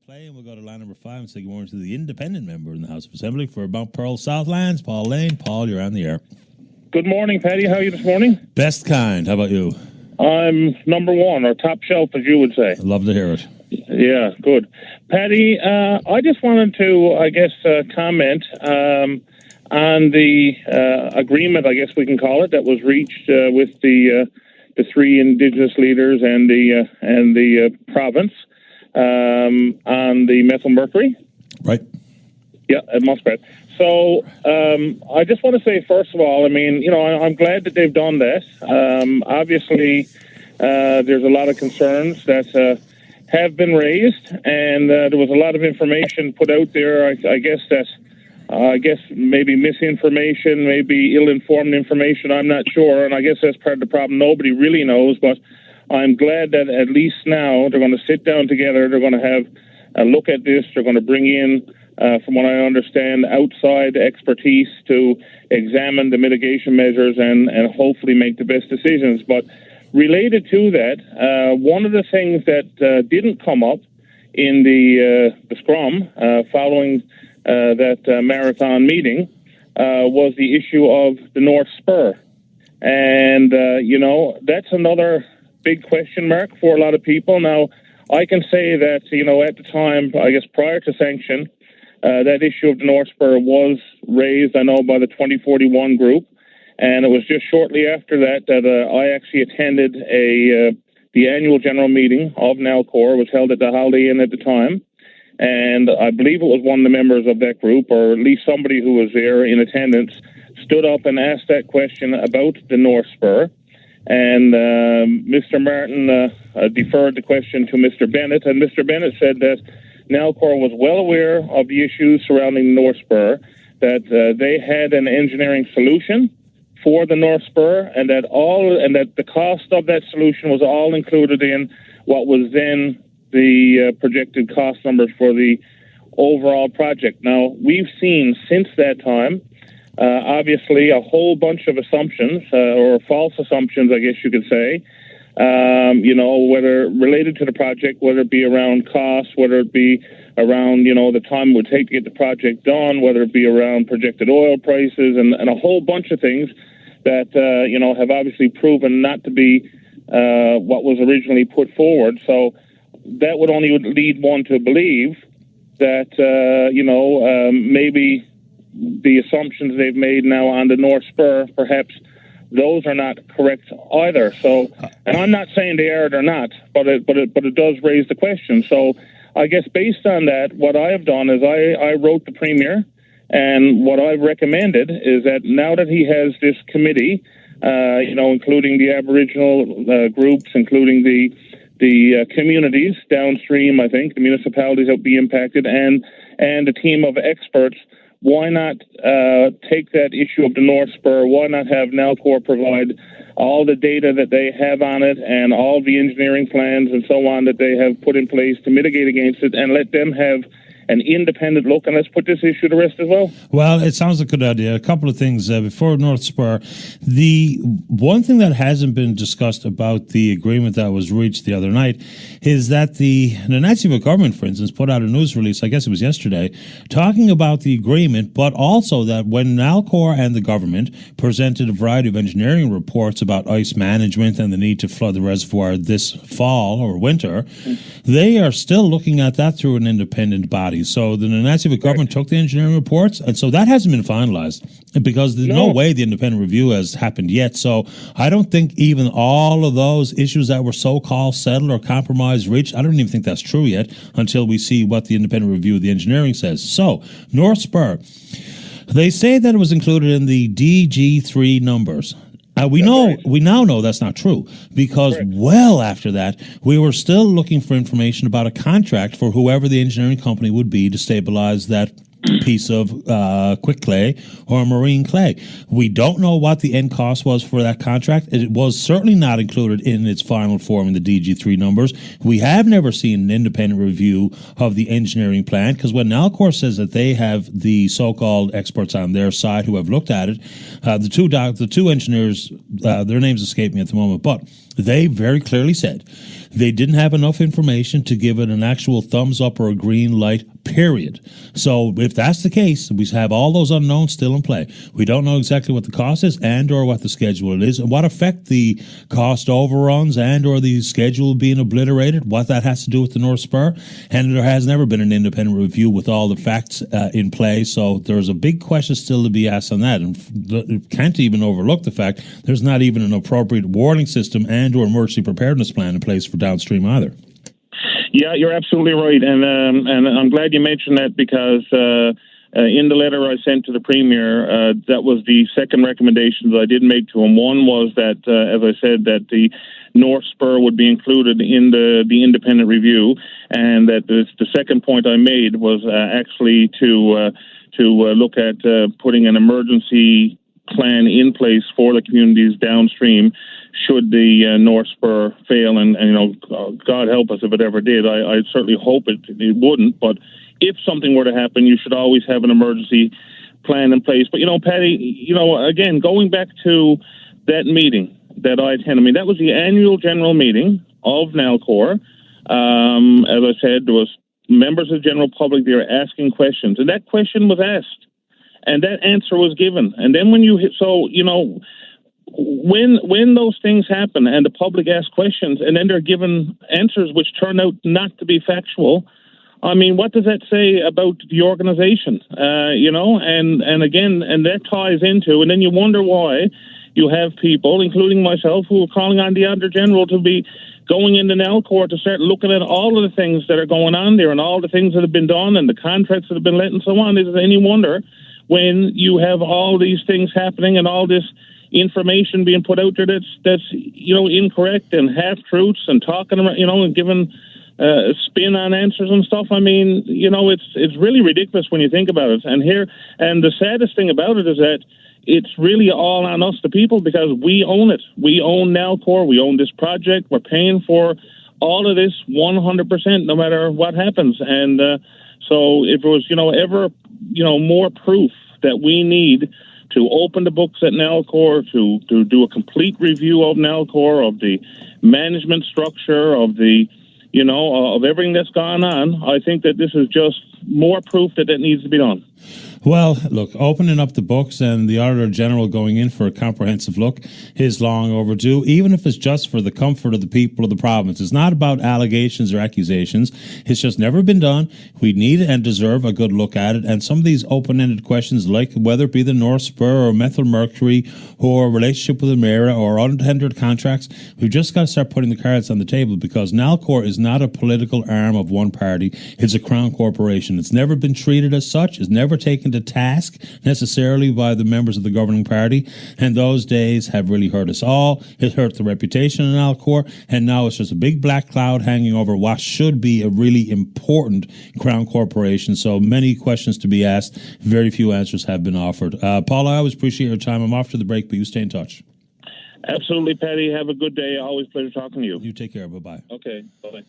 play, and we'll go to line number 5 and say good morning to the independent member in the House of Assembly for Mount Pearl Southlands, Paul Lane. Paul, you're on the air. Good morning, Paddy. How are you this morning? Best kind. How about you? I'm number one, or top shelf, as you would say. I'd love to hear it. Yeah, good. Paddy, I just wanted to, comment on the agreement, I guess we can call it, that was reached with the three Indigenous leaders and the province on the methyl mercury. Right. Yeah, at Muskrat. So I just want to say, first of all, I mean, I'm glad that they've done that. Obviously, there's a lot of concerns that have been raised, and there was a lot of information put out there. I guess maybe misinformation, maybe ill-informed information. I'm not sure, and I guess that's part of the problem. Nobody really knows, but I'm glad that at least now they're going to sit down together. They're going to have a look at this. They're going to bring in, from what I understand, outside expertise to examine the mitigation measures and hopefully make the best decisions. But related to that, one of the things that didn't come up in the scrum following that marathon meeting was the issue of the North Spur. And, that's another big question mark for a lot of people. Now, I can say that, at the time, I guess prior to sanction, that issue of the North Spur was raised, I know, by the 2041 group. And it was just shortly after that I actually attended the annual general meeting of NALCOR. It was held at the Holiday Inn at the time. And I believe it was one of the members of that group, or at least somebody who was there in attendance, stood up and asked that question about the North Spur. And Mr. Martin deferred the question to Mr. Bennett, and Mr. Bennett said that NALCOR was well aware of the issues surrounding the North Spur, that they had an engineering solution for the North Spur, and that the cost of that solution was all included in what was then the projected cost numbers for the overall project. Now, we've seen since that time, obviously, a whole bunch of assumptions, or false assumptions, I guess you could say, whether related to the project, whether it be around costs, whether it be around, the time it would take to get the project done, whether it be around projected oil prices and a whole bunch of things that, have obviously proven not to be what was originally put forward. So that would only lead one to believe that, maybe the assumptions they've made now on the North Spur, perhaps those are not correct either. So, and I'm not saying they are or not, but it does raise the question. So I guess based on that, what I have done is I wrote the Premier, and what I've recommended is that now that he has this committee, including the Aboriginal groups, including the communities downstream, I think, the municipalities that will be impacted, and a team of experts, why not take that issue of the North Spur? Why not have NALCOR provide all the data that they have on it and all the engineering plans and so on that they have put in place to mitigate against it, and let them have an independent look, and let's put this issue to rest as well? Well, it sounds like a good idea. A couple of things before North Spur. The one thing that hasn't been discussed about the agreement that was reached the other night is that the Nazi government, for instance, put out a news release, I guess it was yesterday, talking about the agreement, but also that when NALCOR and the government presented a variety of engineering reports about ice management and the need to flood the reservoir this fall or winter, they are still looking at that through an independent body. So the Nazi government took the engineering reports, and so that hasn't been finalized because there's no way the independent review has happened yet. So I don't think even all of those issues that were so-called settled or compromised reached, I don't even think that's true yet until we see what the independent review of the engineering says. So North Spur, they say that it was included in the DG3 numbers. We now know that's not true because well after that, we were still looking for information about a contract for whoever the engineering company would be to stabilize that piece of quick clay or marine clay. We don't know what the end cost was for that contract. It was certainly not included in its final form in the DG3 numbers. We have never seen an independent review of the engineering plan because when NALCOR says that they have the so-called experts on their side who have looked at it, the two engineers, their names escape me at the moment, but They very clearly said they didn't have enough information to give it an actual thumbs up or a green light, period. So if that's the case, we have all those unknowns still in play. We don't know exactly what the cost is and or what the schedule is and what effect the cost overruns and or the schedule being obliterated, what that has to do with the North Spur. And there has never been an independent review with all the facts in play. So there's a big question still to be asked on that. And can't even overlook the fact there's not even an appropriate warning system and or emergency preparedness plan in place for downstream either. Yeah, you're absolutely right, and I'm glad you mentioned that because in the letter I sent to the Premier, that was the second recommendation that I did make to him. One was that, as I said, that the North Spur would be included in the independent review, and that the second point I made was actually to look at putting an emergency plan in place for the communities downstream should the North Spur fail, and God help us if it ever did. I certainly hope it wouldn't, but if something were to happen, you should always have an emergency plan in place. But, Paddy, again, going back to that meeting that I attended, that was the annual general meeting of Nalcor. As I said, there was members of the general public there asking questions, and that question was asked, and that answer was given. And then when when those things happen and the public asks questions and then they're given answers which turn out not to be factual, what does that say about the organization? And again, and that ties into, and then you wonder why you have people, including myself, who are calling on the other general to be going into Nalcor to start looking at all of the things that are going on there and all the things that have been done and the contracts that have been let and so on. Is it any wonder when you have all these things happening and all this information being put out there that's incorrect and half truths and talking about and giving spin on answers and stuff? It's really ridiculous when you think about it. And the saddest thing about it is that it's really all on us, the people, because we own it. We own Nalcor. We own this project. We're paying for all of this 100%, no matter what happens. And so if there was ever more proof that we need to open the books at Nalcor, to do a complete review of Nalcor, of the management structure, of the, of everything that's gone on, I think that this is just more proof that needs to be done. Well, look, opening up the books and the Auditor General going in for a comprehensive look is long overdue, even if it's just for the comfort of the people of the province. It's not about allegations or accusations. It's just never been done. We need and deserve a good look at it. And some of these open-ended questions, like whether it be the North Spur or methyl mercury or relationship with Emera or untendered contracts, we've just got to start putting the cards on the table, because Nalcor is not a political arm of one party. It's a crown corporation. It's never been treated as such. It's never taken to task necessarily by the members of the governing party, and those days have really hurt us all. It hurt the reputation of Nalcor, and now it's just a big black cloud hanging over what should be a really important crown corporation. So many questions to be asked, very few answers have been offered. Paul, I always appreciate your time. I'm off to the break, but you stay in touch. Absolutely, Paddy. Have a good day. Always a pleasure talking to you. You take care. Bye-bye. Okay, bye-bye.